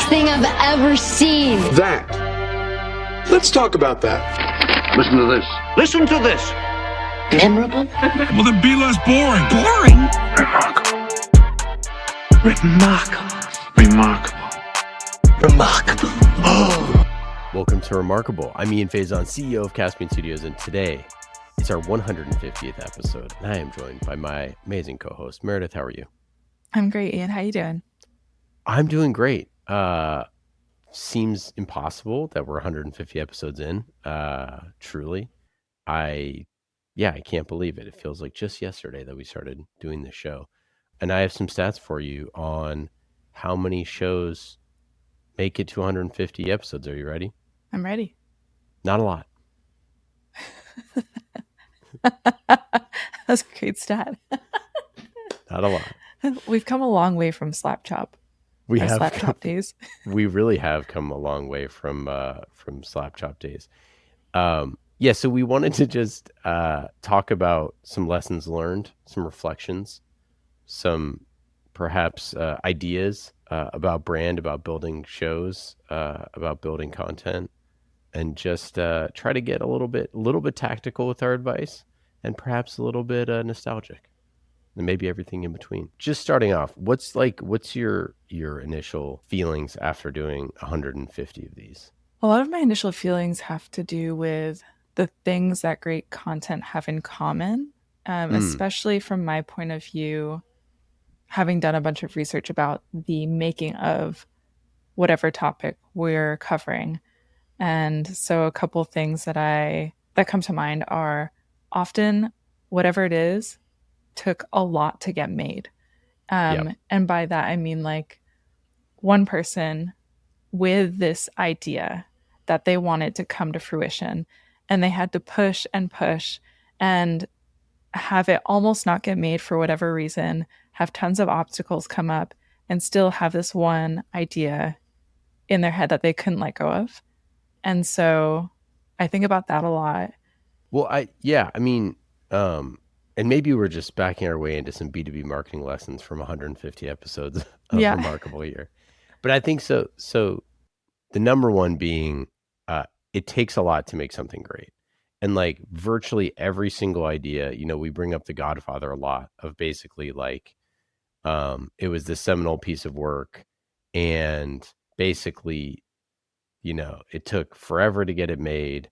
best thing I've ever seen. That. Let's talk about that. Listen to this. Listen to this. Memorable? Well, then be less boring. Boring? Remarkable. Welcome to Remarkable. I'm Ian Faison, CEO of Caspian Studios, and today it's our 150th episode, and I am joined by my amazing co-host, Meredith. How are you? I'm great, Ian. How you doing? I'm doing great. Seems impossible that we're 150 episodes in. Truly. I can't believe it. It feels like just yesterday that we started doing this show. And I have some stats for you on how many shows make it to 150 episodes. Are you ready? I'm ready. Not a lot. That's a great stat. Not a lot. We've come a long way from Slap Chop. We have Slap Chop days. We really have come a long way from Slap Chop days. So we wanted to just talk about some lessons learned, some reflections, some perhaps ideas about brand, about building shows, about building content, and just try to get a little bit tactical with our advice, and perhaps a little bit nostalgic, and maybe everything in between. Just starting off, what's your initial feelings after doing 150 of these? A lot of my initial feelings have to do with the things that great content have in common, especially from my point of view, having done a bunch of research about the making of whatever topic we're covering. And so a couple things that come to mind are often whatever it is took a lot to get made. And by that, I mean like one person with this idea that they wanted to come to fruition, and they had to push and push and have it almost not get made for whatever reason, have tons of obstacles come up, and still have this one idea in their head that they couldn't let go of. And so I think about that a lot. Well, and maybe we're just backing our way into some B2B marketing lessons from 150 episodes of Remarkable here. But I think so the number one being, it takes a lot to make something great. And like virtually every single idea, we bring up The Godfather a lot, of basically like, it was this seminal piece of work, and basically, it took forever to get it made.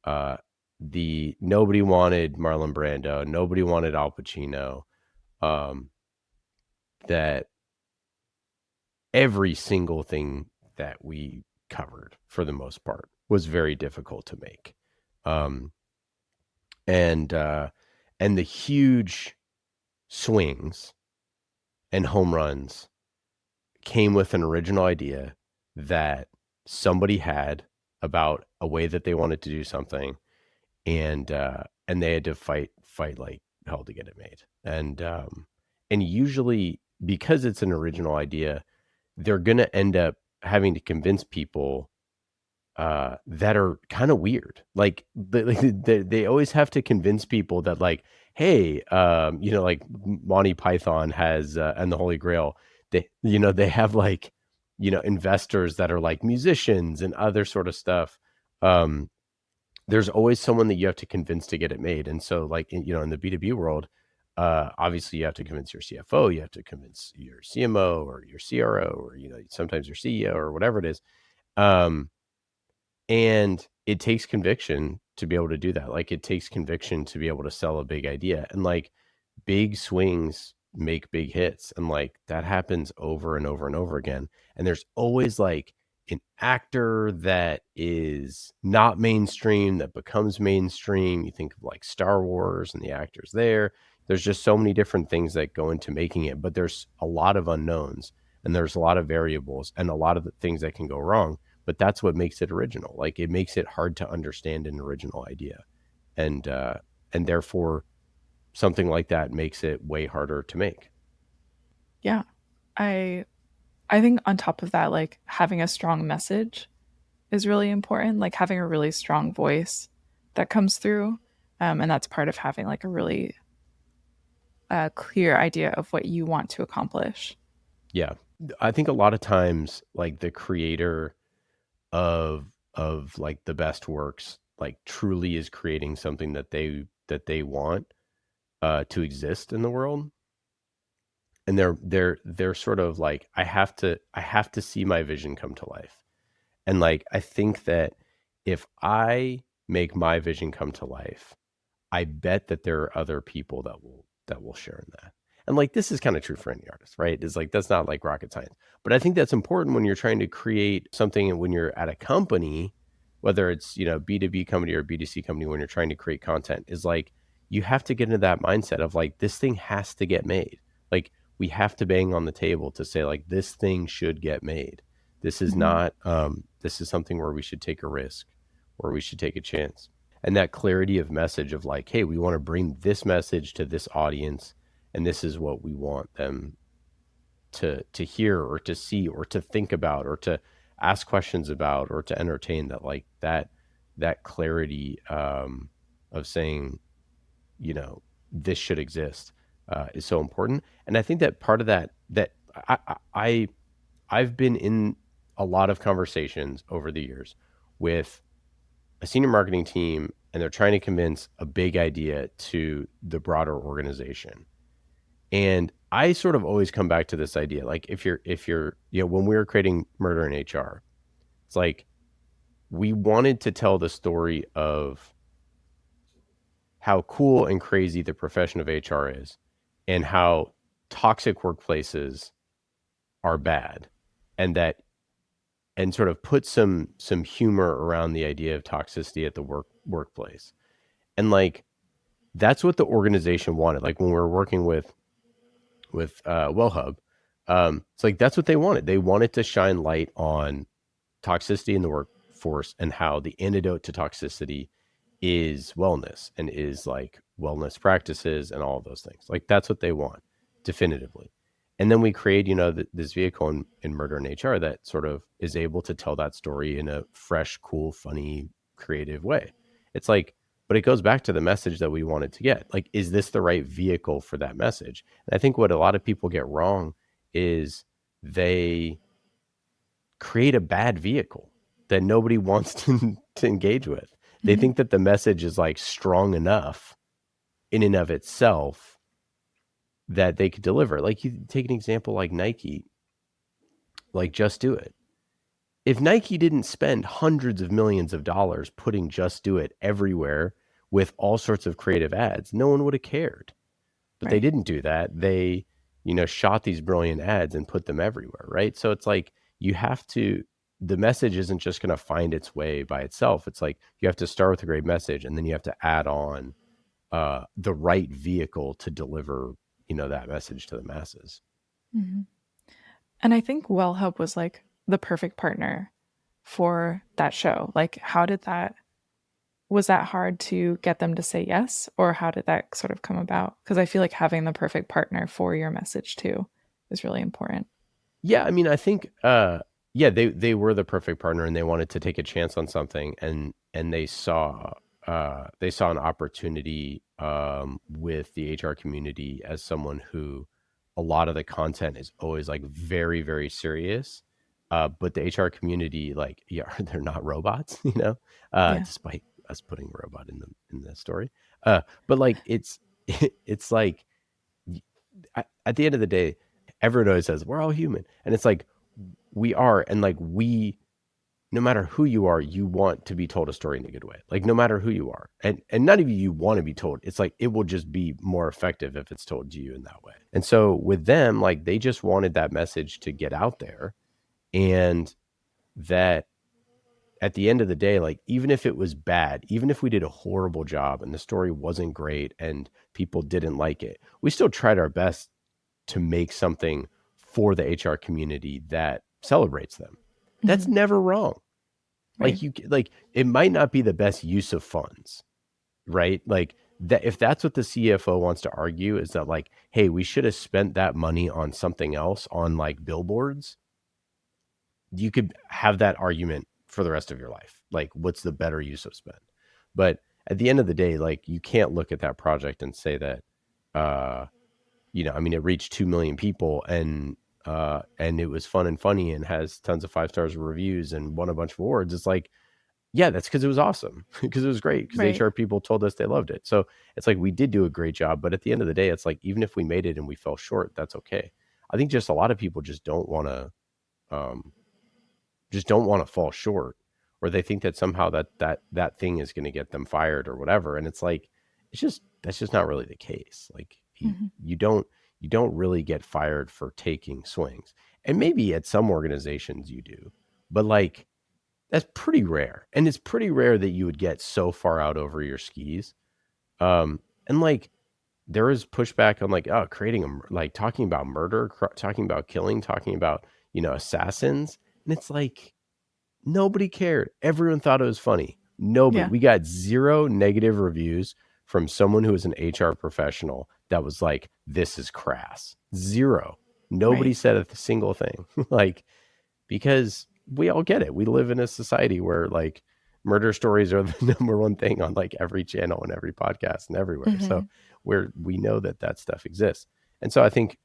Nobody wanted Marlon Brando, nobody wanted Al Pacino. That every single thing that we covered, for the most part, was very difficult to make. And the huge swings and home runs came with an original idea that somebody had about a way that they wanted to do something, and they had to fight like hell to get it made. And usually, because it's an original idea, they're going to end up having to convince people that are kind of weird. Like they always have to convince people that, like, hey, like Monty Python has and the Holy Grail, they have like, investors that are like musicians and other sort of stuff. There's always someone that you have to convince to get it made. And so like, in the B2B world, obviously you have to convince your CFO, you have to convince your CMO or your CRO, or, sometimes your CEO or whatever it is. And it takes conviction to be able to do that. Like, it takes conviction to be able to sell a big idea, and like big swings make big hits. And like that happens over and over and over again. And there's always like an actor that is not mainstream that becomes mainstream. You think of like Star Wars and the actors there. There's just so many different things that go into making it, but there's a lot of unknowns, and there's a lot of variables, and a lot of the things that can go wrong. But that's what makes it original. Like, it makes it hard to understand an original idea, and therefore something like that makes it way harder to make. Yeah, I think on top of that, like, having a strong message is really important. Like, having a really strong voice that comes through, and that's part of having like a really clear idea of what you want to accomplish. Yeah, I think a lot of times, like the creator of like the best works, like truly is creating something that they want to exist in the world, and they're sort of like, I have to see my vision come to life. And like, I think that if I make my vision come to life, I bet that there are other people that will share in that. And like, this is kind of true for any artist, right? It's like, that's not like rocket science, but I think that's important when you're trying to create something, and when you're at a company, whether it's, B2B company or B2C company, when you're trying to create content, is like, you have to get into that mindset of like, this thing has to get made. Like, we have to bang on the table to say like, this thing should get made. This is not, this is something where we should take a risk, or we should take a chance. And that clarity of message of like, hey, we want to bring this message to this audience, and this is what we want them to hear, or to see, or to think about, or to ask questions about, or to entertain. That like that clarity of saying, this should exist is so important. And I think that part of that I've been in a lot of conversations over the years with a senior marketing team, and they're trying to convince a big idea to the broader organization. And I sort of always come back to this idea. Like, if you're, when we were creating Murder in HR, it's like, we wanted to tell the story of how cool and crazy the profession of HR is, and how toxic workplaces are bad, and sort of put some humor around the idea of toxicity at the workplace. And like, that's what the organization wanted. Like, when we were working with WellHub, it's like, that's what they wanted. They wanted to shine light on toxicity in the workforce, and how the antidote to toxicity is wellness, and is like wellness practices and all of those things. Like, that's what they want, definitively. And then we create, this vehicle in Murder in HR that sort of is able to tell that story in a fresh, cool, funny, creative way. It's like, but it goes back to the message that we wanted to get. Like, is this the right vehicle for that message? And I think what a lot of people get wrong is they create a bad vehicle that nobody wants to engage with. They think that the message is like strong enough in and of itself that they could deliver. Like, you take an example like Nike, like Just Do It. If Nike didn't spend hundreds of millions of dollars putting Just Do It everywhere with all sorts of creative ads, no one would have cared. But They didn't do that. They, shot these brilliant ads and put them everywhere, right? So it's like, the message isn't just going to find its way by itself. It's like, you have to start with a great message, and then you have to add on the right vehicle to deliver, that message to the masses. Mm-hmm. And I think WellHub was like the perfect partner for that show. Like, was that hard to get them to say yes, or how did that sort of come about? Because I feel like having the perfect partner for your message too is really important. Yeah, I mean, I think they were the perfect partner, and they wanted to take a chance on something, and they saw an opportunity with the HR community as someone who, a lot of the content is always like very, very serious, but the HR community, like, they're not robots, despite us putting a robot in the story, but like, it's like, at the end of the day, everyone always says we're all human, and it's like, we are. And like, no matter who you are, you want to be told a story in a good way. Like, no matter who you are, and none of you want to be told. It's like, it will just be more effective if it's told to you in that way. And so with them, like, they just wanted that message to get out there, and that at the end of the day, like, even if it was bad, even if we did a horrible job and the story wasn't great and people didn't like it, we still tried our best to make something for the HR community that celebrates them. That's never wrong. Right. Like, it might not be the best use of funds, right? Like, that, if that's what the CFO wants to argue, is that like, hey, we should have spent that money on something else, on like billboards, you could have that argument for the rest of your life. Like, what's the better use of spend? But at the end of the day, like, you can't look at that project and say that, it reached 2 million people, and and it was fun and funny and has tons of 5 stars of reviews and won a bunch of awards. It's like, yeah, that's because it was awesome, because it was great, because Right. HR people told us they loved it. So it's like we did do a great job, but at the end of the day, it's like even if we made it and we fell short, that's okay. I think just a lot of people just don't want to fall short, or they think that somehow that thing is going to get them fired or whatever. And it's like, that's just not really the case. Like you don't really get fired for taking swings. And maybe at some organizations you do, but like that's pretty rare. And it's pretty rare that you would get so far out over your skis. And like there is pushback on like, like talking about murder, talking about killing, talking about, assassins. And it's like, nobody cared. Everyone thought it was funny. Nobody. Yeah. We got 0 negative reviews from someone who is an HR professional that was like, this is crass. 0. Nobody Right. said a single thing. Like, because we all get it. We live in a society where like murder stories are the number one thing on like every channel and every podcast and everywhere. So we know that stuff exists. And so I think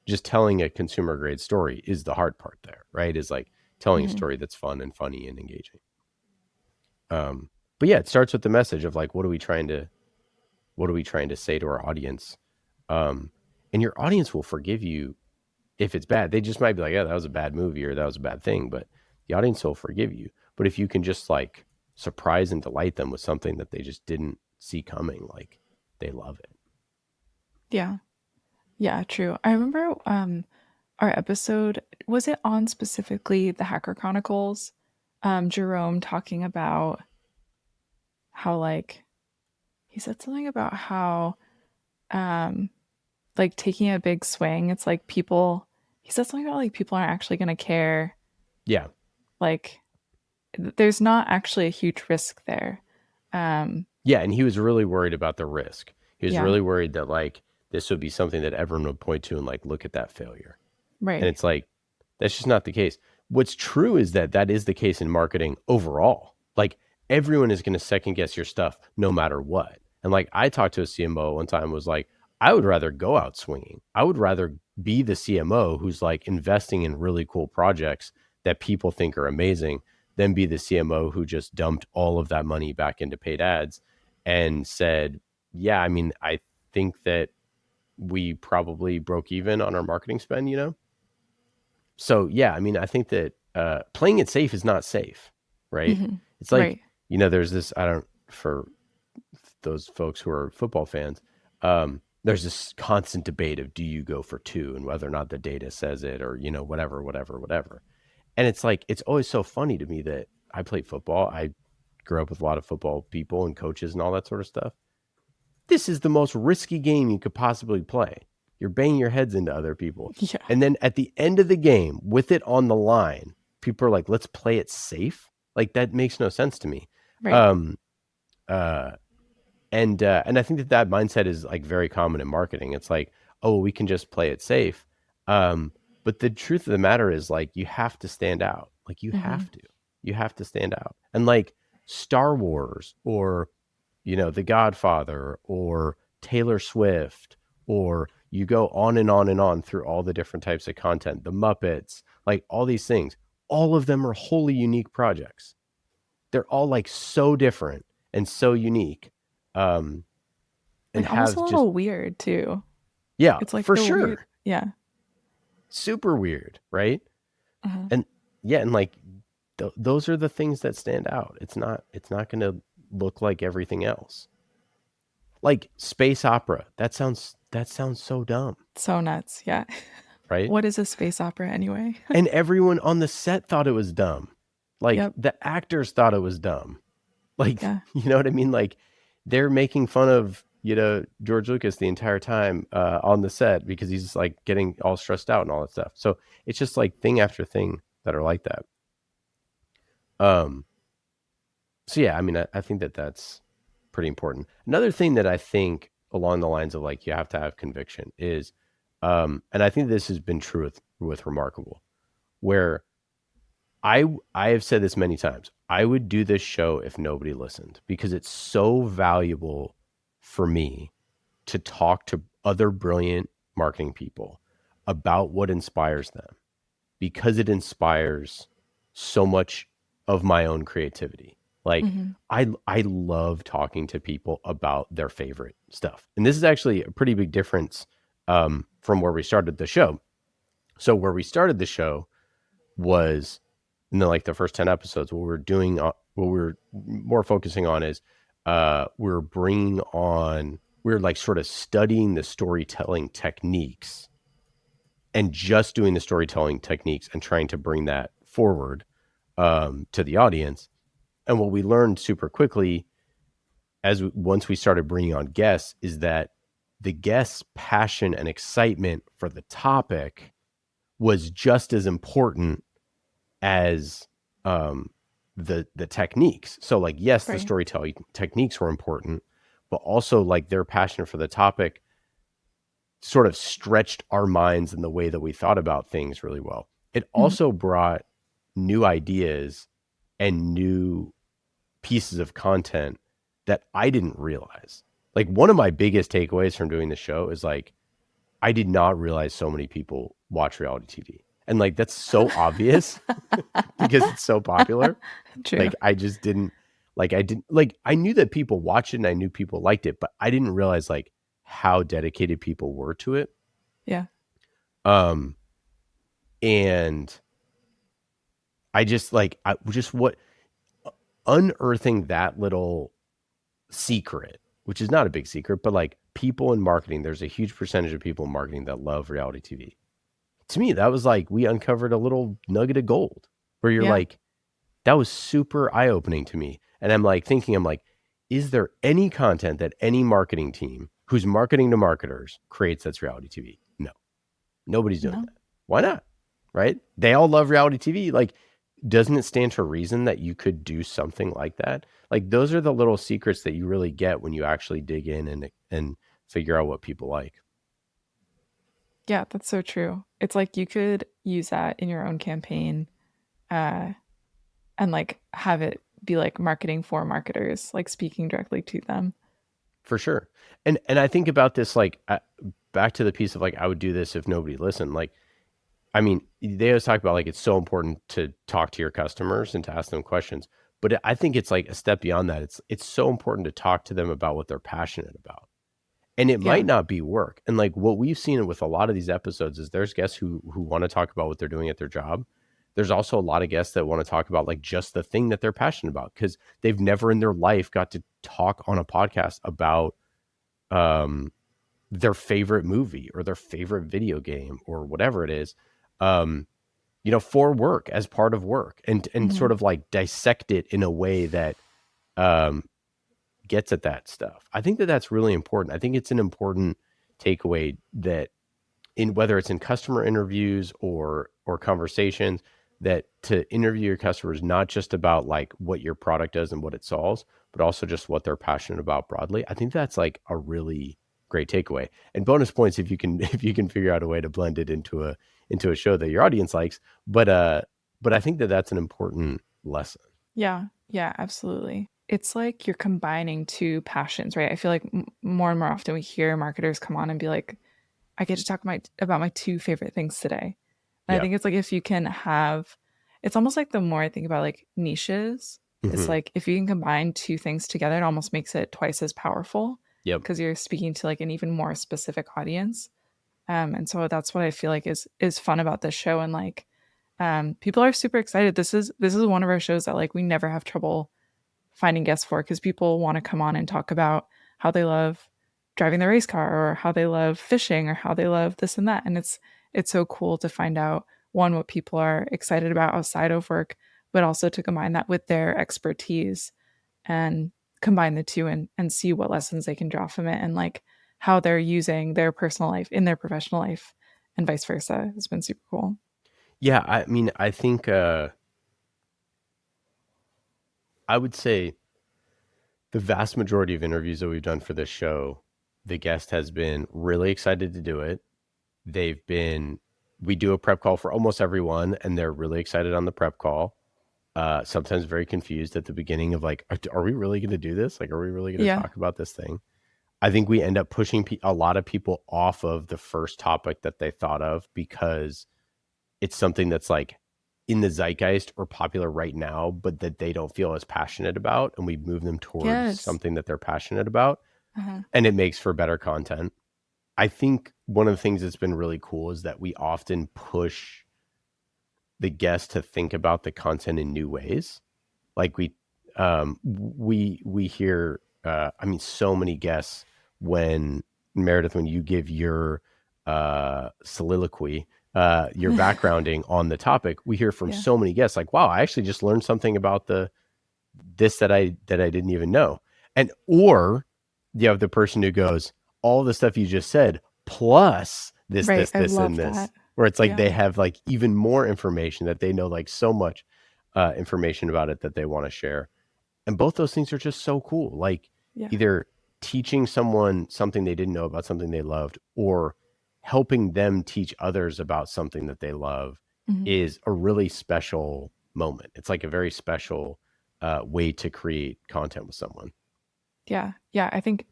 just telling a consumer grade story is the hard part there, right? Is like telling a story that's fun and funny and engaging. But yeah, it starts with the message of like, what are we trying to say to our audience? And your audience will forgive you if it's bad. They just might be like, yeah, that was a bad movie or that was a bad thing, but the audience will forgive you. But if you can just like surprise and delight them with something that they just didn't see coming, like they love it. Yeah. Yeah, true. I remember our episode, was it on specifically the Hacker Chronicles? Jerome talking about how like he said something about how like taking a big swing, it's like he said something about like people aren't actually going to care. Yeah. Like there's not actually a huge risk there. Yeah, and he was really worried about the risk. He was Yeah. really worried that like this would be something that everyone would point to and like, look at that failure. Right. And it's like, that's just not the case. What's true is that is the case in marketing overall. Like everyone is going to second guess your stuff no matter what. And like I talked to a CMO one time, was like, I would rather go out swinging. I would rather be the CMO who's like investing in really cool projects that people think are amazing than be the CMO who just dumped all of that money back into paid ads and said, yeah, I mean, I think that we probably broke even on our marketing spend, So yeah, I mean, I think that playing it safe is not safe, right? It's like, Right. There's this, for those folks who are football fans, there's this constant debate of, do you go for 2 and whether or not the data says it or, whatever. And it's like, it's always so funny to me that I played football. I grew up with a lot of football people and coaches and all that sort of stuff. This is the most risky game you could possibly play. You're banging your heads into other people. Yeah. And then at the end of the game, with it on the line, people are like, let's play it safe. Like that makes no sense to me. Right. And I think that mindset is like very common in marketing. It's like, oh, we can just play it safe. But the truth of the matter is like, you have to stand out. Like you have to stand out. And like Star Wars or, The Godfather or Taylor Swift, or you go on and on and on through all the different types of content, the Muppets, like all these things, all of them are wholly unique projects. They're all like so different and so unique. And almost a little weird too. Yeah, It's like for the sure. weird, yeah. Super weird, right? Uh-huh. And yeah, and like those are the things that stand out. It's not going to look like everything else. Like space opera, that sounds so dumb, So nuts, yeah. right? What is a space opera anyway? And everyone on the set thought it was dumb. Like Yep. the actors thought it was dumb. Like, Yeah. you know what I mean? Like they're making fun of, George Lucas the entire time on the set because he's like getting all stressed out and all that stuff. So it's just like thing after thing that are like that. So yeah, I mean, I think that that's pretty important. Another thing that I think along the lines of like, you have to have conviction is, and I think this has been true with Remarkable, where I have said this many times, I would do this show if nobody listened, because it's so valuable for me to talk to other brilliant marketing people about what inspires them, because it inspires so much of my own creativity. Like I love talking to people about their favorite stuff. And this is actually a pretty big difference from where we started the show. So where we started the show was in the first 10 episodes, what we're doing, what we're more focusing on is we're like sort of studying the storytelling techniques and just doing the storytelling techniques and trying to bring that forward to the audience. And what we learned super quickly once we started bringing on guests is that the guests' passion and excitement for the topic was just as important as the techniques. So like, yes, the storytelling techniques were important, but also like their passion for the topic sort of stretched our minds in the way that we thought about things really well. It also brought new ideas and new pieces of content that I didn't realize. Like one of my biggest takeaways from doing the show is like, I did not realize so many people watch reality TV. And like, that's so obvious because it's so popular. True. Like, I just didn't I knew that people watched it and I knew people liked it, but I didn't realize like how dedicated people were to it. Yeah. And unearthing that little secret, which is not a big secret, but like people in marketing, there's a huge percentage of people in marketing that love reality TV. To me, that was like, we uncovered a little nugget of gold where you're like, that was super eye-opening to me. And I'm like, is there any content that any marketing team who's marketing to marketers creates that's reality TV? No, nobody's doing that. Why not? Right? They all love reality TV. Like, doesn't it stand to reason that you could do something like that? Like, those are the little secrets that you really get when you actually dig in and figure out what people like. Yeah, that's so true. It's like you could use that in your own campaign and like have it be like marketing for marketers, like speaking directly to them. For sure. And I think about this, like back to the piece of like, I would do this if nobody listened. Like, I mean, they always talk about like, it's so important to talk to your customers and to ask them questions. But I think it's like a step beyond that. It's so important to talk to them about what they're passionate about. And it might not be work. And like what we've seen with a lot of these episodes is there's guests who want to talk about what they're doing at their job. There's also a lot of guests that want to talk about like just the thing that they're passionate about because they've never in their life got to talk on a podcast about their favorite movie or their favorite video game or whatever it is, for work, as part of work, and sort of like dissect it in a way that gets at that stuff. I think that that's really important. I think it's an important takeaway that whether it's in customer interviews or conversations, that to interview your customers, not just about like what your product does and what it solves, but also just what they're passionate about broadly. I think that's like a really great takeaway, and bonus points if you can figure out a way to blend it into a show that your audience likes. But I think that that's an important lesson. Yeah, absolutely. It's like you're combining two passions, right? I feel like more and more often we hear marketers come on and be like, I get to talk about my two favorite things today. And I think it's like if you can have, it's almost like the more I think about like niches, it's like if you can combine two things together, it almost makes it twice as powerful. Yep. Because you're speaking to like an even more specific audience. And so that's what I feel like is fun about this show. And like people are super excited. This is one of our shows that like we never have trouble finding guests for, because people want to come on and talk about how they love driving the race car or how they love fishing or how they love this and that. And it's so cool to find out, one, what people are excited about outside of work, but also to combine that with their expertise and combine the two and see what lessons they can draw from it and like how they're using their personal life in their professional life and vice versa. It's been super cool. Yeah. I mean, I think I would say the vast majority of interviews that we've done for this show, the guest has been really excited to do it. We do a prep call for almost everyone, and they're really excited on the prep call. Sometimes very confused at the beginning of like, are we really going to do this? Like, are we really going to talk about this thing? I think we end up pushing a lot of people off of the first topic that they thought of because it's something that's like in the zeitgeist or popular right now, but that they don't feel as passionate about. And we move them towards Yes. something that they're passionate about. Uh-huh. And it makes for better content. I think one of the things that's been really cool is that we often push the guest to think about the content in new ways. Like we hear, so many guests when Meredith, when you give your soliloquy, your backgrounding on the topic, we hear from so many guests like, wow, I actually just learned something about this that I didn't even know. And, or you have the person who goes, all the stuff you just said, plus this, Right. this, I this, love and this, that. where it's like Yeah. they have like even more information that they know, like so much information about it that they want to share. And both those things are just so cool. Like either teaching someone something they didn't know about something they loved, or helping them teach others about something that they love is a really special moment. It's like a very special way to create content with someone. Yeah. I think,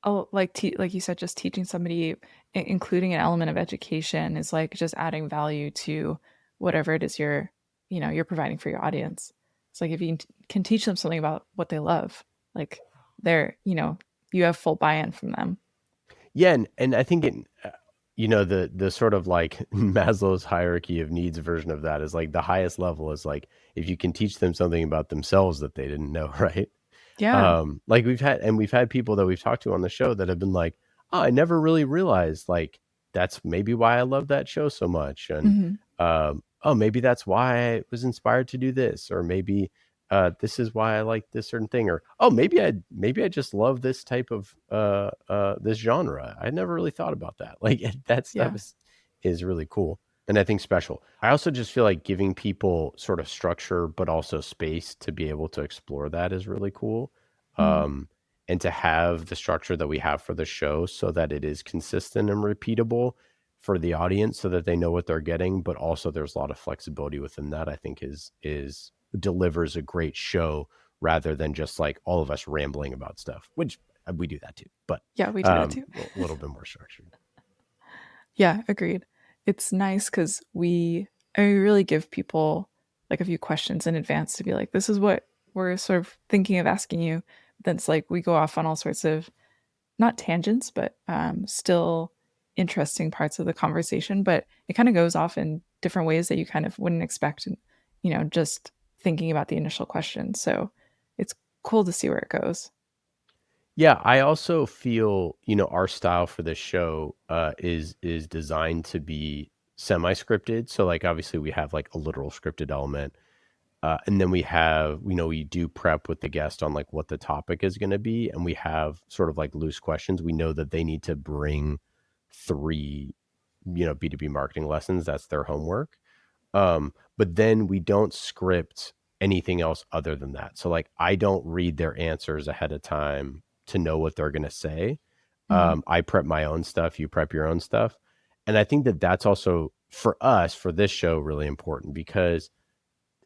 like you said, just teaching somebody, including an element of education, is like just adding value to whatever it is you're providing for your audience. It's like if you can teach them something about what they love, like they're, you have full buy-in from them. Yeah, and I think the sort of like Maslow's hierarchy of needs version of that is like the highest level is like if you can teach them something about themselves that they didn't know, right? Yeah. Like we've had people that we've talked to on the show that have been like, oh, I never really realized like that's maybe why I love that show so much. And oh, maybe that's why I was inspired to do this, or maybe this is why I like this certain thing, or oh, maybe I just love this type of this genre. I never really thought about that. Like that stuff is really cool. And I think special. I also just feel like giving people sort of structure, but also space to be able to explore that is really cool. And to have the structure that we have for the show so that it is consistent and repeatable for the audience so that they know what they're getting, but also there's a lot of flexibility within that, I think is delivers a great show rather than just like all of us rambling about stuff, which we do that too. But we do that too. A little bit more structured. Yeah, agreed. It's nice because we really give people like a few questions in advance to be like, this is what we're sort of thinking of asking you. Then it's like we go off on all sorts of not tangents, but still interesting parts of the conversation. But it kind of goes off in different ways that you kind of wouldn't expect, just thinking about the initial question. So it's cool to see where it goes. Yeah, I also feel, our style for this show is designed to be semi-scripted. So like obviously we have like a literal scripted element. And then we have, we do prep with the guest on like what the topic is going to be. And we have sort of like loose questions. We know that they need to bring 3, B2B marketing lessons. That's their homework. But then we don't script anything else other than that. So like I don't read their answers ahead of time to know what they're going to say. I prep my own stuff. You prep your own stuff. And I think that that's also for us, for this show, really important because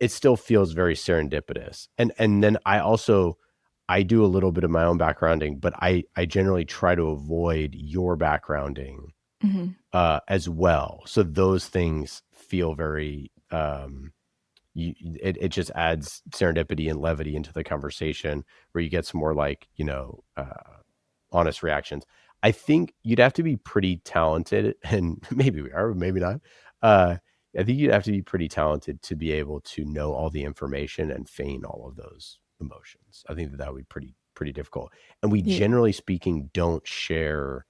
it still feels very serendipitous. And then I do a little bit of my own backgrounding, but I generally try to avoid your backgrounding as well. So those things feel very, it just adds serendipity and levity into the conversation where you get some more like, honest reactions. I think you'd have to be pretty talented, and maybe we are, maybe not. I think you'd have to be pretty talented to be able to know all the information and feign all of those emotions. I think that would be pretty difficult. And we generally speaking don't share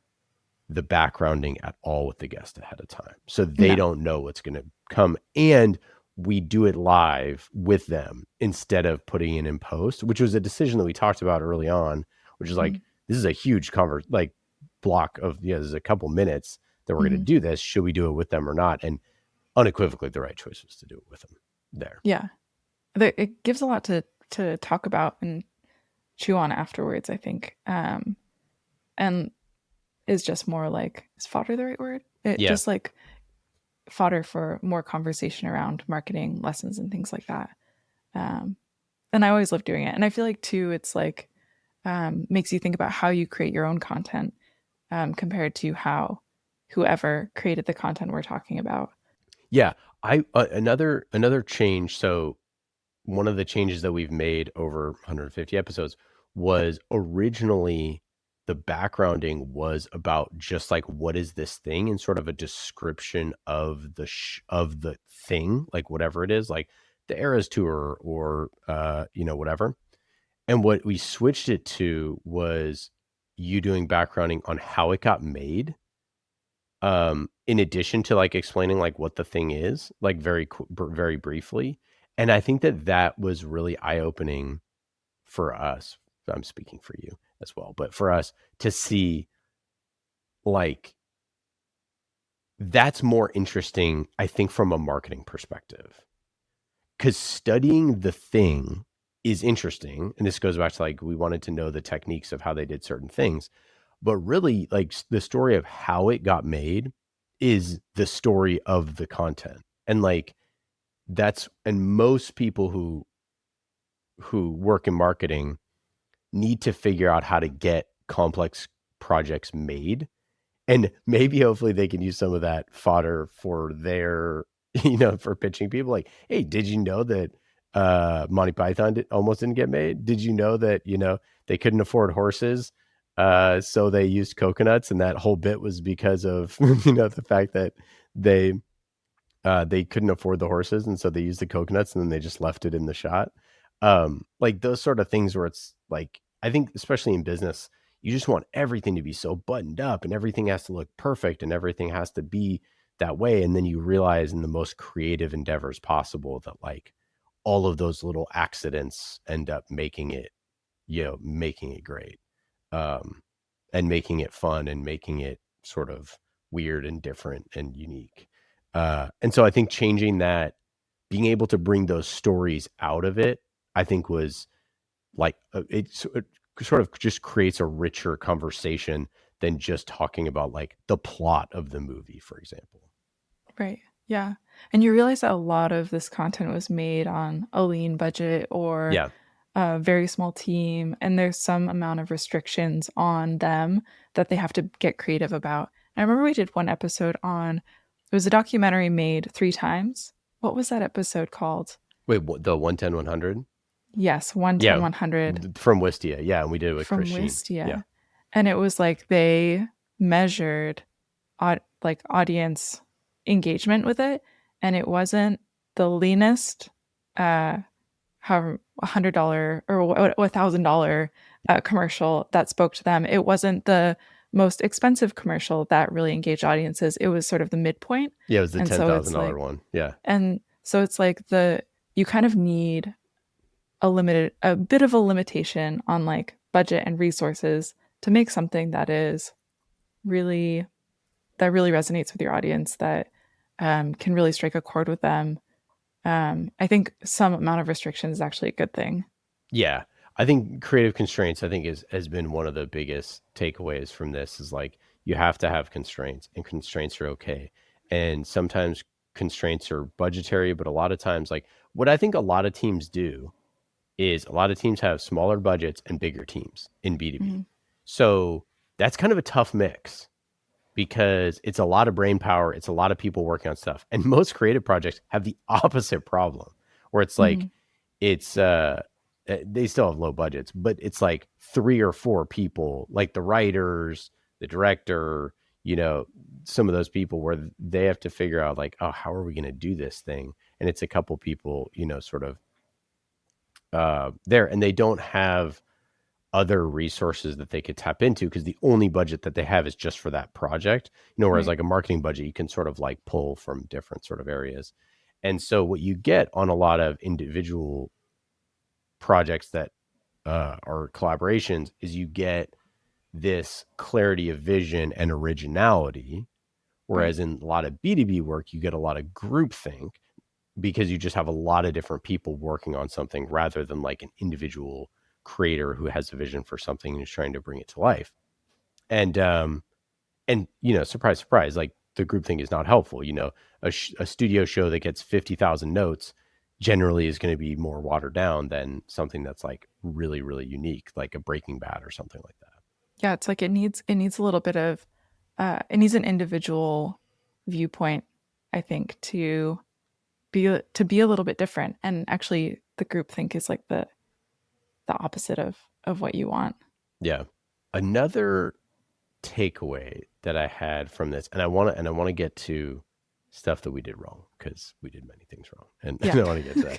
the backgrounding at all with the guest ahead of time. So they don't know what's going to come. And we do it live with them instead of putting it in post, which was a decision that we talked about early on, which is like, this is a huge block of, there's a couple minutes that we're going to do this. Should we do it with them or not? And unequivocally, the right choice was to do it with them there. Yeah. It gives a lot to talk about and chew on afterwards, I think. And is just more like, is fodder the right word? Just like fodder for more conversation around marketing lessons and things like that. And I always love doing it. And I feel like too, it's like, makes you think about how you create your own content compared to how whoever created the content we're talking about. Yeah, another change. So one of the changes that we've made over 150 episodes was originally the backgrounding was about just like what is this thing and sort of a description of the thing, like whatever it is, like the Eras Tour or whatever. And what we switched it to was you doing backgrounding on how it got made, in addition to like explaining like what the thing is, like very briefly. And I think that was really eye-opening for us. I'm speaking for you as well, but for us to see, like, that's more interesting, I think, from a marketing perspective, because studying the thing is interesting. And this goes back to like, we wanted to know the techniques of how they did certain things, but really like the story of how it got made is the story of the content. And like, and most people who work in marketing need to figure out how to get complex projects made. And maybe hopefully they can use some of that fodder for their, for pitching people like, hey, did you know that Monty Python almost didn't get made? Did you know that, they couldn't afford horses? So they used coconuts, and that whole bit was because of, the fact that they couldn't afford the horses. And so they used the coconuts, and then they just left it in the shot. Like those sort of things where it's like, I think especially in business, you just want everything to be so buttoned up and everything has to look perfect and everything has to be that way. And then you realize in the most creative endeavors possible that like all of those little accidents end up making it great, and making it fun and making it sort of weird and different and unique. And so I think changing that, being able to bring those stories out of it, I think was like, it sort of just creates a richer conversation than just talking about like the plot of the movie, for example. Right. Yeah. And you realize that a lot of this content was made on a lean budget or a very small team. And there's some amount of restrictions on them that they have to get creative about. And I remember we did one episode on, it was a documentary made 3 times. What was that episode called? Wait, the 110-100? Yes, 110-100. From Wistia. Yeah, and we did it with from Christine. Wistia. Yeah. And it was like they measured audience engagement with it, and it wasn't the leanest $100 or $1,000 commercial that spoke to them. It wasn't the most expensive commercial that really engaged audiences. It was sort of the midpoint. Yeah, it was the $10,000 one. Yeah. And so it's like you kind of need a bit of a limitation on like budget and resources to make something that really resonates with your audience, that can really strike a chord with them. I think some amount of restriction is actually a good thing. Yeah. I think creative constraints, has been one of the biggest takeaways from this, is like, you have to have constraints, and constraints are okay. And sometimes constraints are budgetary, but a lot of times, like what I think a lot of teams do is a lot of teams have smaller budgets and bigger teams in B2B. Mm-hmm. So that's kind of a tough mix, because it's a lot of brain power. It's a lot of people working on stuff. And most creative projects have the opposite problem, where it's like, it's, they still have low budgets, but it's like 3 or 4 people, like the writers, the director, some of those people, where they have to figure out like, oh, how are we going to do this thing? And it's a couple people, sort of there, and they don't have other resources that they could tap into, because the only budget that they have is just for that project, whereas like a marketing budget, you can sort of like pull from different sort of areas. And so what you get on a lot of individual projects that are collaborations is you get this clarity of vision and originality, whereas in a lot of B2B work, you get a lot of groupthink, because you just have a lot of different people working on something, rather than like an individual creator who has a vision for something and is trying to bring it to life. And surprise, surprise, like the groupthink is not helpful. A studio show that gets 50,000 notes generally is going to be more watered down than something that's like really, really unique, like a Breaking Bad or something like that. Yeah, it's like it needs a little bit of it needs an individual viewpoint, I think, to be a little bit different. And actually the groupthink is like the opposite of what you want. Yeah. Another takeaway that I had from this, and I want to get to stuff that we did wrong, because we did many things wrong, and Yeah. I want to get to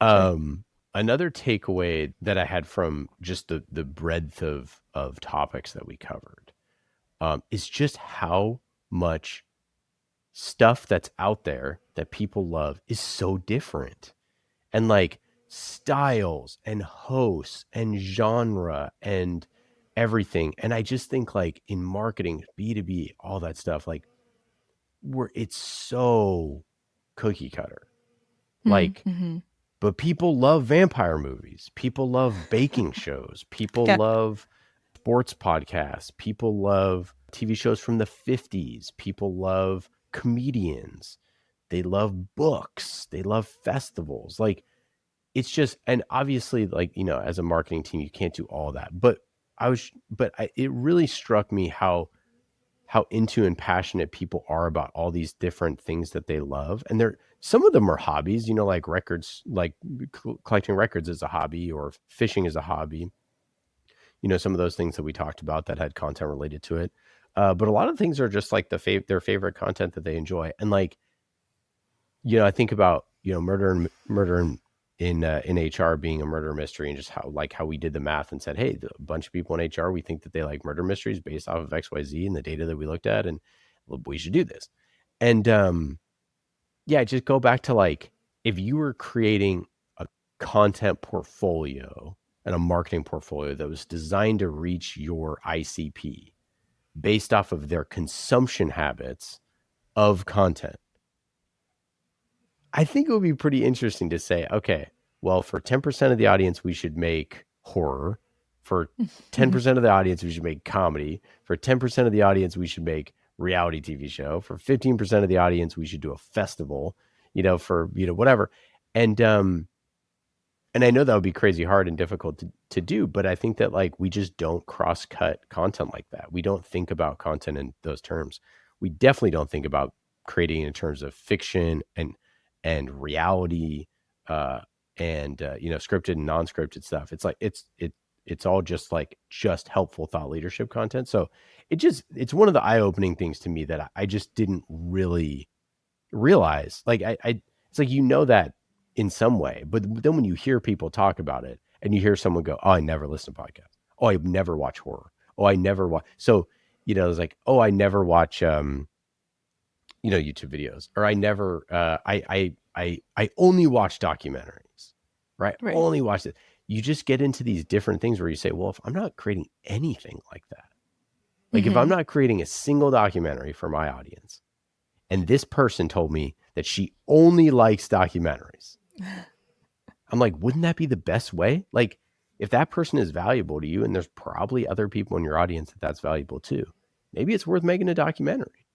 that. Another takeaway that I had from just the breadth of topics that we covered is just how much stuff that's out there that people love is so different, and like styles and hosts and genre and everything. And I just think like in marketing, B2B, all that stuff, like it's so cookie cutter. Like, but people love vampire movies. People love baking shows. People love sports podcasts. People love TV shows from the 50s. People love comedians. They love books. They love festivals. Like, it's just, and obviously, like, you know, as a marketing team, you can't do all that. But it really struck me how into and passionate people are about all these different things that they love. And some of them are hobbies, you know, like records, like collecting records is a hobby, or fishing is a hobby. You know, some of those things that we talked about that had content related to it. But a lot of things are just like their favorite content that they enjoy. And like, you know, I think about, you know, murder in HR being a murder mystery, and just how we did the math and said, hey, a bunch of people in HR, we think that they like murder mysteries based off of XYZ and the data that we looked at, and we should do this. And just go back to like, if you were creating a content portfolio and a marketing portfolio that was designed to reach your ICP based off of their consumption habits of content, I think it would be pretty interesting to say, okay, well, for 10% of the audience, we should make horror. For 10% of the audience, we should make comedy. For 10% of the audience, we should make reality TV show. For 15% of the audience, we should do a festival, you know, for, you know, whatever. And I know that would be crazy hard and difficult to do, but I think that like, we just don't cross-cut content like that. We don't think about content in those terms. We definitely don't think about creating in terms of fiction and reality, you know, scripted and non-scripted stuff. It's like, it's all just helpful thought leadership content. So it's one of the eye-opening things to me that I just didn't really realize. Like it's like, you know, that in some way, but then when you hear people talk about it and you hear someone go, oh, I never listen to podcasts. Oh, I never watch horror. Oh, I never watch. So, you know, it's like, oh, I never watch, you know, YouTube videos, or I never, I only watch documentaries, right? Only watch it. You just get into these different things where you say, well, if I'm not creating anything like that, like if I'm not creating a single documentary for my audience, and this person told me that she only likes documentaries, I'm like, wouldn't that be the best way? Like, if that person is valuable to you, and there's probably other people in your audience that's valuable too, maybe it's worth making a documentary.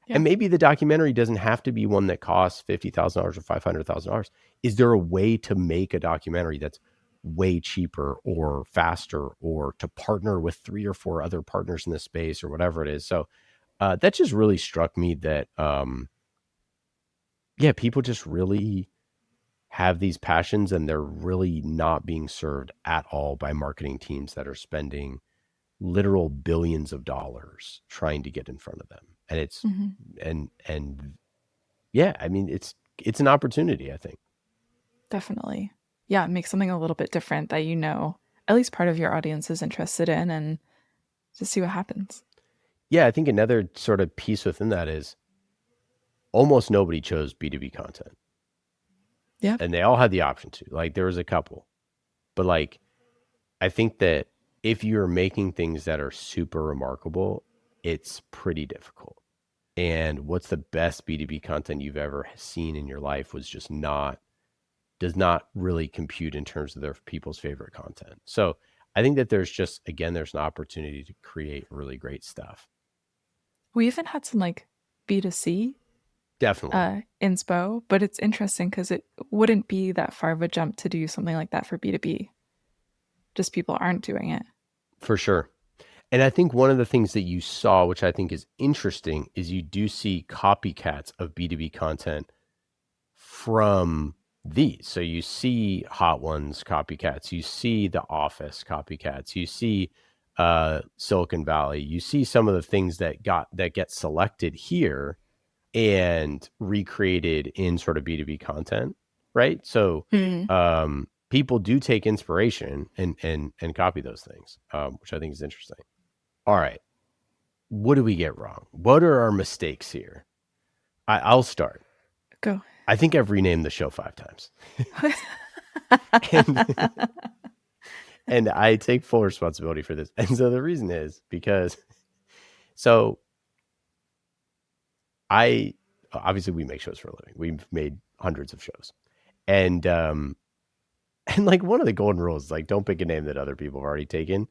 Yeah. And maybe the documentary doesn't have to be one that costs $50,000 or $500,000. Is there a way to make a documentary that's way cheaper or faster, or to partner with 3 or 4 other partners in this space, or whatever it is? So that just really struck me that, people just really have these passions, and they're really not being served at all by marketing teams that are spending literal billions of dollars trying to get in front of them. And it's, I mean, it's an opportunity, I think. Definitely. Yeah. Make something a little bit different that, you know, at least part of your audience is interested in, and just see what happens. Yeah. I think another sort of piece within that is almost nobody chose B2B content. Yeah. And they all had the option to. Like, there was a couple, but like, I think that if you're making things that are super remarkable, it's pretty difficult. And what's the best B2B content you've ever seen in your life was just does not really compute in terms of their people's favorite content. So I think that there's an opportunity to create really great stuff. We even had some like B2C Definitely. inspo, but it's interesting because it wouldn't be that far of a jump to do something like that for B2B. Just people aren't doing it. For sure. And I think one of the things that you saw, which I think is interesting, is you do see copycats of B2B content from these. So you see Hot Ones copycats, you see The Office copycats, you see Silicon Valley, you see some of the things that get selected here and recreated in sort of B2B content, right? So people do take inspiration and copy those things, which I think is interesting. All right. What do we get wrong? What are our mistakes here? I'll start. Go. I think I've renamed the show 5 times. and I take full responsibility for this. And so the reason is because, obviously we make shows for a living. We've made hundreds of shows. And like one of the golden rules is like, don't pick a name that other people have already taken.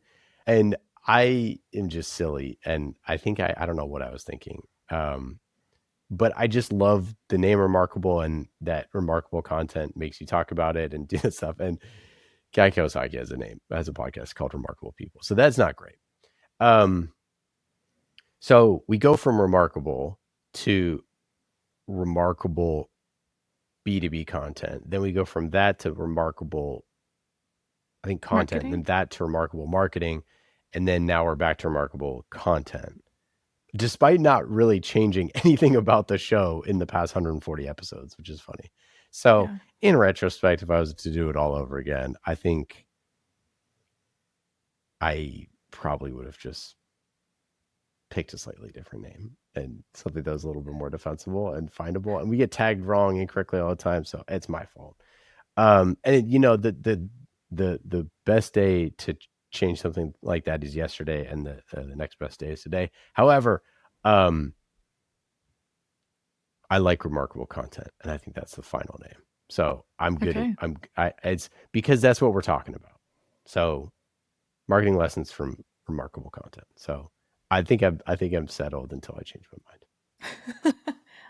And I am just silly. And I think I don't know what I was thinking. But I just love the name Remarkable, and that remarkable content makes you talk about it and do this stuff. And Guy Kawasaki has a podcast called Remarkable People. So that's not great. So we go from Remarkable to Remarkable B2B content. Then we go from that to Remarkable, I think, content, and then that to Remarkable Marketing. And then now we're back to Remarkable Content, despite not really changing anything about the show in the past 140 episodes, which is funny. So in retrospect, if I was to do it all over again, I think I probably would have just picked a slightly different name and something that was a little bit more defensible and findable. And we get tagged wrong incorrectly all the time, so it's my fault. And the best day to change something like that is yesterday, and the next best day is today. However, I like Remarkable Content, and I think that's the final name. So I'm good. Okay. It's because that's what we're talking about. So marketing lessons from Remarkable Content. So I think I'm settled until I change my mind.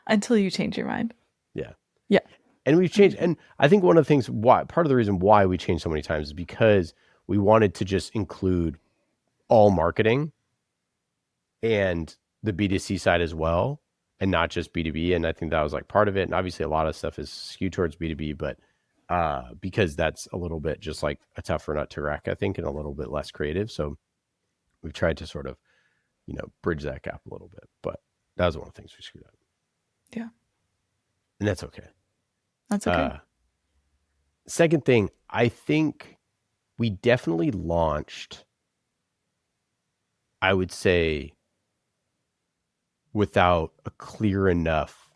Until you change your mind. Yeah. Yeah. And we've changed. And I think one of the things part of the reason why we changed so many times is because we wanted to just include all marketing and the B2C side as well, and not just B2B. And I think that was like part of it. And obviously a lot of stuff is skewed towards B2B, but because that's a little bit just like a tougher nut to crack, I think, and a little bit less creative. So we've tried to sort of, bridge that gap a little bit. But that was one of the things we screwed up. Yeah. And that's okay. That's okay. Second thing, I think we definitely launched, I would say, without a clear enough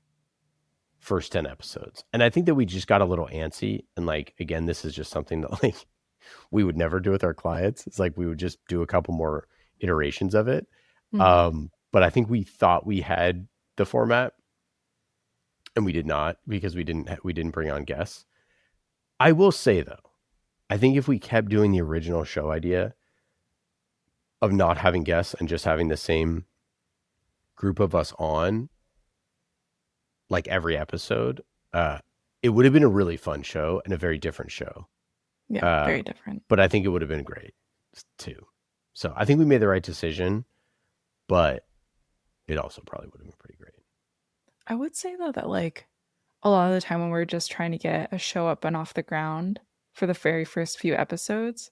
first 10 episodes. And I think that we just got a little antsy. And like, again, this is just something that like we would never do with our clients. It's like we would just do a couple more iterations of it. Mm-hmm. But I think we thought we had the format, and we did not, because we didn't bring on guests. I will say though, I think if we kept doing the original show idea of not having guests and just having the same group of us on like every episode, it would have been a really fun show and a very different show. Yeah, very different. But I think it would have been great too. So I think we made the right decision, but it also probably would have been pretty great. I would say though that like a lot of the time when we're just trying to get a show up and off the ground for the very first few episodes,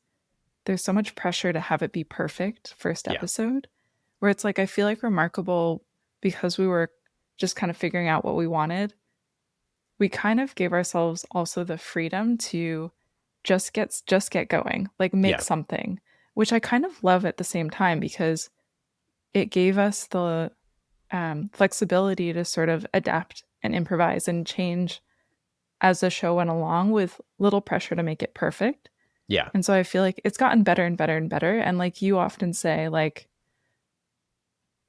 there's so much pressure to have it be perfect first episode, where it's like, I feel like Remarkable, because we were just kind of figuring out what we wanted, we kind of gave ourselves also the freedom to just get going, like make something, which I kind of love at the same time, because it gave us the flexibility to sort of adapt and improvise and change as the show went along, with little pressure to make it perfect. Yeah. And so I feel like it's gotten better and better and better. And like you often say, like,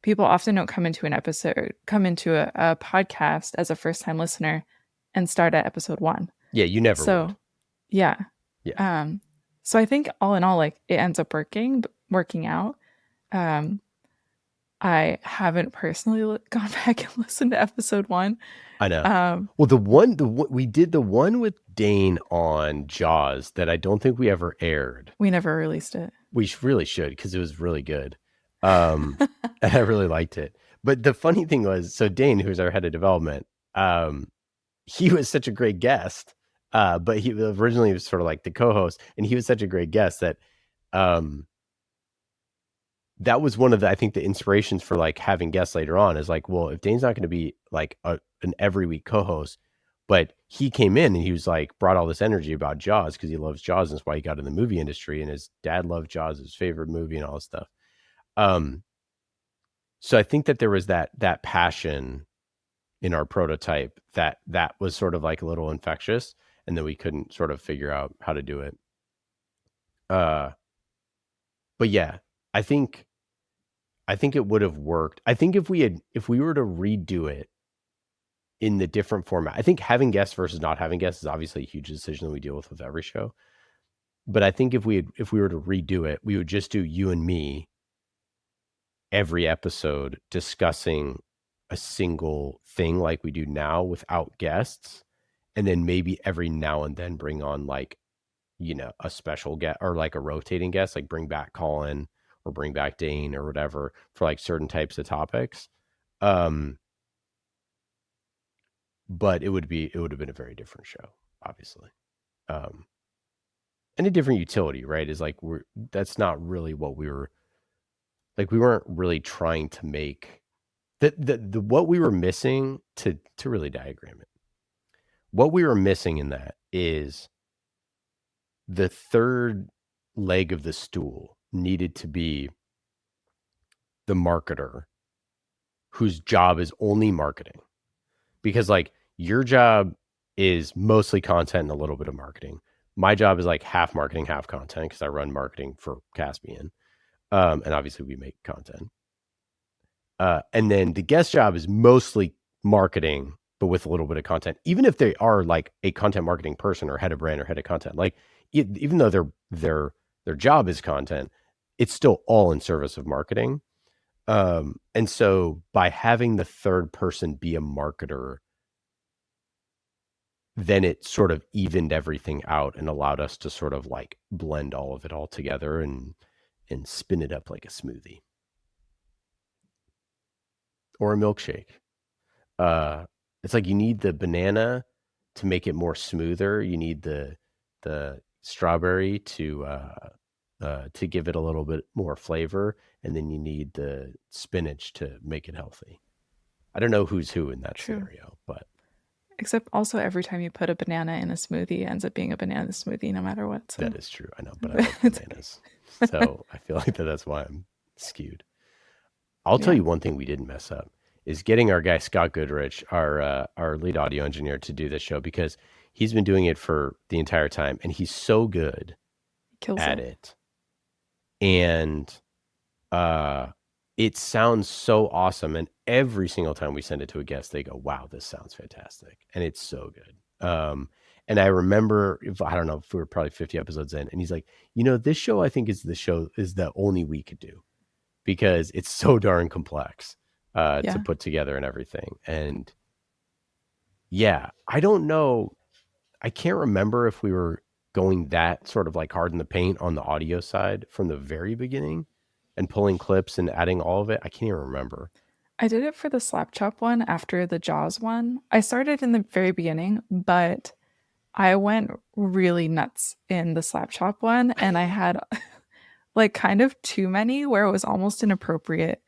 people often don't come into a podcast as a first-time listener and start at episode 1. Yeah, you never would. Yeah. Yeah. So I think all in all, like, it ends up working out. I haven't personally gone back and listened to episode 1. I know. Well, we did the one with Dane on Jaws that I don't think we ever aired. We never released it. We really should, because it was really good. And I really liked it. But the funny thing was, so Dane, who's our head of development, he was such a great guest. But he originally was sort of like the co-host, and he was such a great guest that that was one of the, I think, the inspirations for like having guests later on is like, well, if Dane's not going to be like an every week co-host, but he came in and he was like, brought all this energy about Jaws because he loves Jaws, and that's why he got in the movie industry, and his dad loved Jaws, his favorite movie, and all this stuff. So I think that there was that passion in our prototype that was sort of like a little infectious, and then we couldn't sort of figure out how to do it. But yeah, I think it would have worked. I think if we were to redo it in the different format, I think having guests versus not having guests is obviously a huge decision that we deal with every show. But I think if we were to redo it, we would just do you and me every episode discussing a single thing like we do now without guests, and then maybe every now and then bring on like, you know, a special guest or like a rotating guest, like bring back Colin or bring back Dane or whatever for like certain types of topics. But it would have been a very different show, obviously. And a different utility, right? Is like, that's not really what we were like. We weren't really trying to make the what we were missing to really diagram it. What we were missing in that is the third leg of the stool needed to be the marketer whose job is only marketing, because like your job is mostly content and a little bit of marketing. My job is like half marketing, half content, because I run marketing for Caspian. And obviously we make content. And then the guest job is mostly marketing, but with a little bit of content, even if they are like a content marketing person or head of brand or head of content, like even though their job is content, it's still all in service of marketing. And so by having the third person be a marketer, then it sort of evened everything out and allowed us to sort of like blend all of it all together and spin it up like a smoothie or a milkshake. It's like you need the banana to make it more smoother. You need the strawberry to give it a little bit more flavor, and then you need the spinach to make it healthy. I don't know who's who in that scenario, but except also every time you put a banana in a smoothie, it ends up being a banana smoothie no matter what. So. That is true. I know, but I love bananas. So I feel like that's why I'm skewed. I'll tell you one thing we didn't mess up is getting our guy Scott Goodrich, our lead audio engineer, to do this show, because he's been doing it for the entire time and he's so good at it. And it sounds so awesome. And every single time we send it to a guest, they go, wow, this sounds fantastic. And it's so good. And I remember, I don't know if we were probably 50 episodes in, and he's like, you know, this show I think is the only we could do, because it's so darn complex to put together and everything. And yeah, I don't know. I can't remember if we were going that sort of like hard in the paint on the audio side from the very beginning and pulling clips and adding all of it. I can't even remember. I did it for the Slap Chop one after the Jaws one. I started in the very beginning, but I went really nuts in the Slap Chop one, and I had like kind of too many where it was almost inappropriate.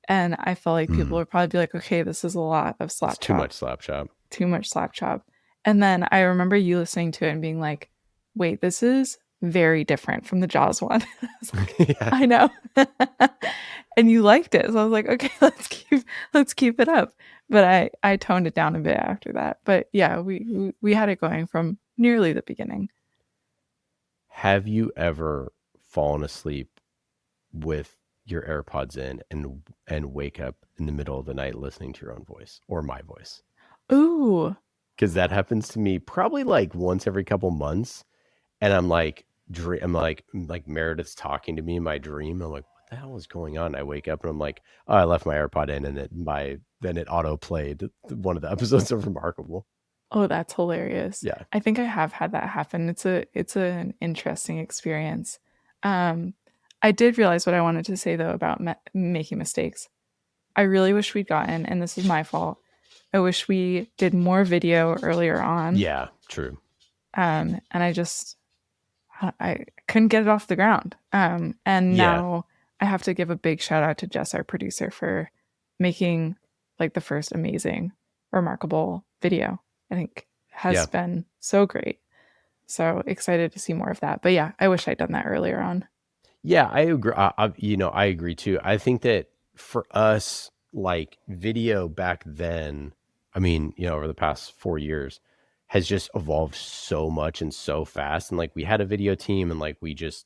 And I felt like people would probably be like, okay, this is a lot of Slap Chop. Too much Slap Chop. Too much Slap Chop. And then I remember you listening to it and being like, wait, this is very different from the Jaws one. I was like, I know. And you liked it. So I was like, okay, let's keep it up. But I toned it down a bit after that. But yeah, we had it going from nearly the beginning. Have you ever fallen asleep with your AirPods in and wake up in the middle of the night listening to your own voice or my voice? Ooh. Because that happens to me probably like once every couple months. And I'm like Meredith's talking to me in my dream. I'm like, what the hell is going on? I wake up and I'm like, oh, I left my AirPod in, and then it auto played one of the episodes of Remarkable. Oh, that's hilarious. Yeah. I think I have had that happen. It's an interesting experience. I did realize what I wanted to say though about making mistakes. I really wish we'd gotten, and this is my fault, I wish we did more video earlier on. Yeah, true. And I couldn't get it off the ground. And now I have to give a big shout out to Jess, our producer, for making like the first amazing, remarkable video. I think has been so great. So excited to see more of that. But yeah, I wish I'd done that earlier on. Yeah, I agree. I agree too. I think that for us, like video back then, I mean, over the past 4 years has just evolved so much and so fast. And like we had a video team, and like it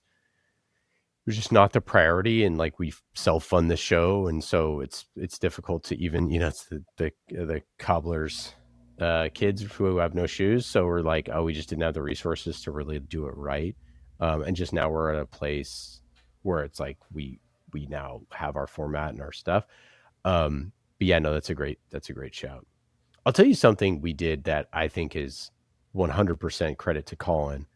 was just not the priority, and like we self-fund the show, and so it's difficult to even, it's the cobbler's kids who have no shoes. So we're like, oh, we just didn't have the resources to really do it right. And just now we're at a place where it's like we now have our format and our stuff. But yeah, no, that's a great shout. I'll tell you something we did that I think is 100% credit to Colin.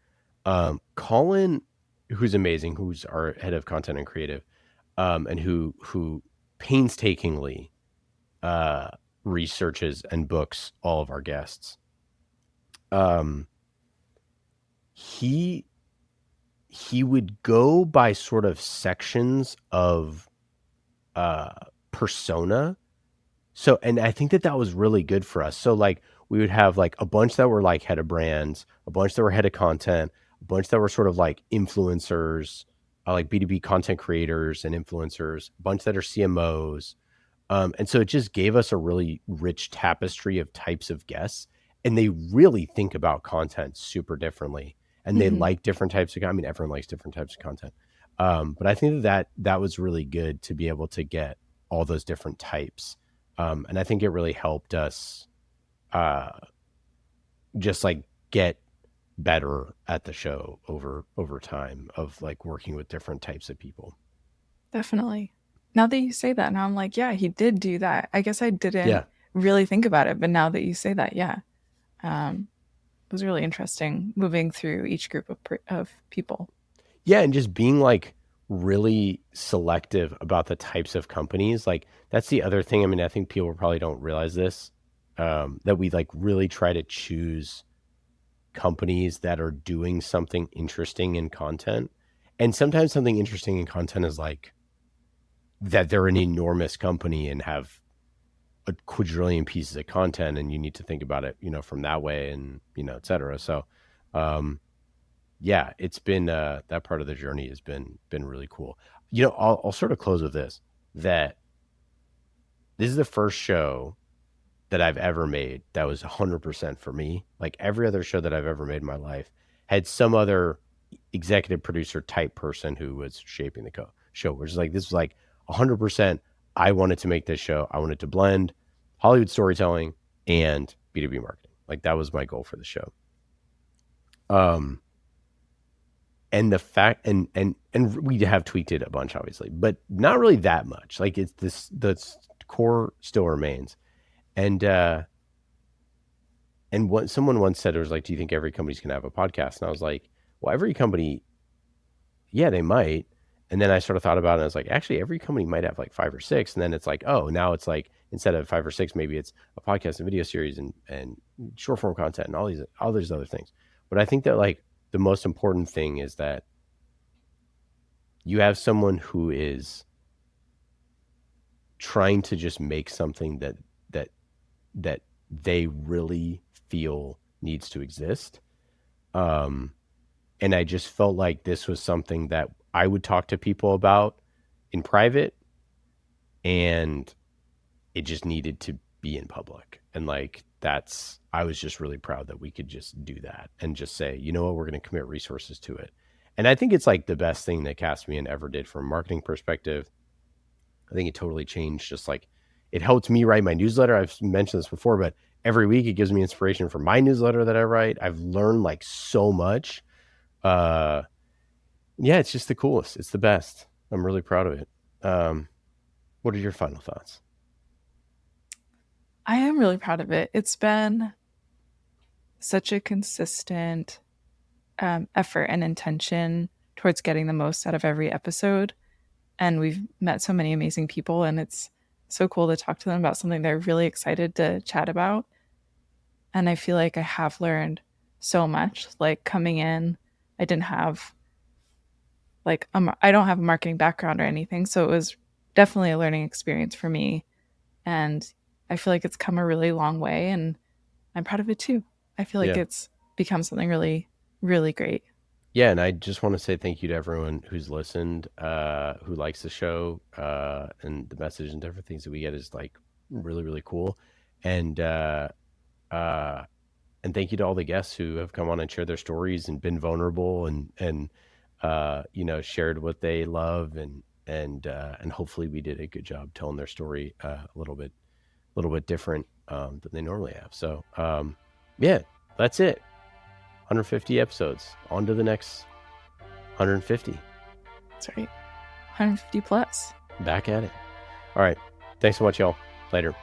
Colin, who's amazing, who's our head of content and creative, and who painstakingly researches and books all of our guests. He would go by sort of sections of persona. So, and I think that was really good for us. So like we would have like a bunch that were like head of brands, a bunch that were head of content, a bunch that were sort of like influencers, like B2B content creators and influencers, a bunch that are CMOs. And so it just gave us a really rich tapestry of types of guests, and they really think about content super differently, and they like different types of, I mean, everyone likes different types of content. But I think that was really good to be able to get all those different types. And I think it really helped us just like get better at the show over time of like working with different types of people. Definitely. Now that you say that, now I'm like, yeah, he did do that. I guess I didn't really think about it, but now that you say that, it was really interesting moving through each group of people. Yeah, and just being like really selective about the types of companies. Like that's the other thing. I mean, I think people probably don't realize this, that we like really try to choose companies that are doing something interesting in content. And sometimes something interesting in content is like that they're an enormous company and have a quadrillion pieces of content, and you need to think about it, from that way, and, et cetera. So, yeah, it's been, that part of the journey has been really cool. I'll sort of close with this, that this is the first show that I've ever made that was 100% for me. Like every other show that I've ever made in my life had some other executive producer type person who was shaping the show, which is like, this was like 100%. I wanted to make this show. I wanted to blend Hollywood storytelling and B2B marketing. Like that was my goal for the show. And the fact, and we have tweaked it a bunch, obviously, but not really that much. Like it's this, the core still remains. And what someone once said, it was like, do you think every company's going to have a podcast? And I was like, well, every company, yeah, they might. And then I sort of thought about it, and I was like, actually, every company might have like 5 or 6. And then it's like, oh, now it's like, instead of 5 or 6, maybe it's a podcast and video series and short form content and all these other things. But I think that like the most important thing is that you have someone who is trying to just make something that they really feel needs to exist. And I just felt like this was something that I would talk to people about in private, and it just needed to be in public. And like, I was just really proud that we could just do that and just say, you know what, we're going to commit resources to it. And I think it's like the best thing that Caspian ever did from a marketing perspective. I think it totally changed. Just like it helped me write my newsletter. I've mentioned this before, but every week it gives me inspiration for my newsletter that I write. I've learned like so much. Yeah, it's just the coolest. It's the best. I'm really proud of it. what are your final thoughts? I am really proud of it. It's been such a consistent effort and intention towards getting the most out of every episode. And we've met so many amazing people, and it's so cool to talk to them about something they're really excited to chat about. And I feel like I have learned so much. Like coming in, I didn't have I don't have a marketing background or anything, so it was definitely a learning experience for me. And I feel like it's come a really long way, and I'm proud of it too. I feel like it's become something really, really great. Yeah, and I just want to say thank you to everyone who's listened, who likes the show, and the message and different things that we get is like really, really cool. And thank you to all the guests who have come on and shared their stories and been vulnerable and shared what they love and hopefully we did a good job telling their story a little bit different than they normally have. So yeah, that's it. 150 episodes. On to the next 150. That's right. 150 plus. Back at it. All right. Thanks so much, y'all. Later.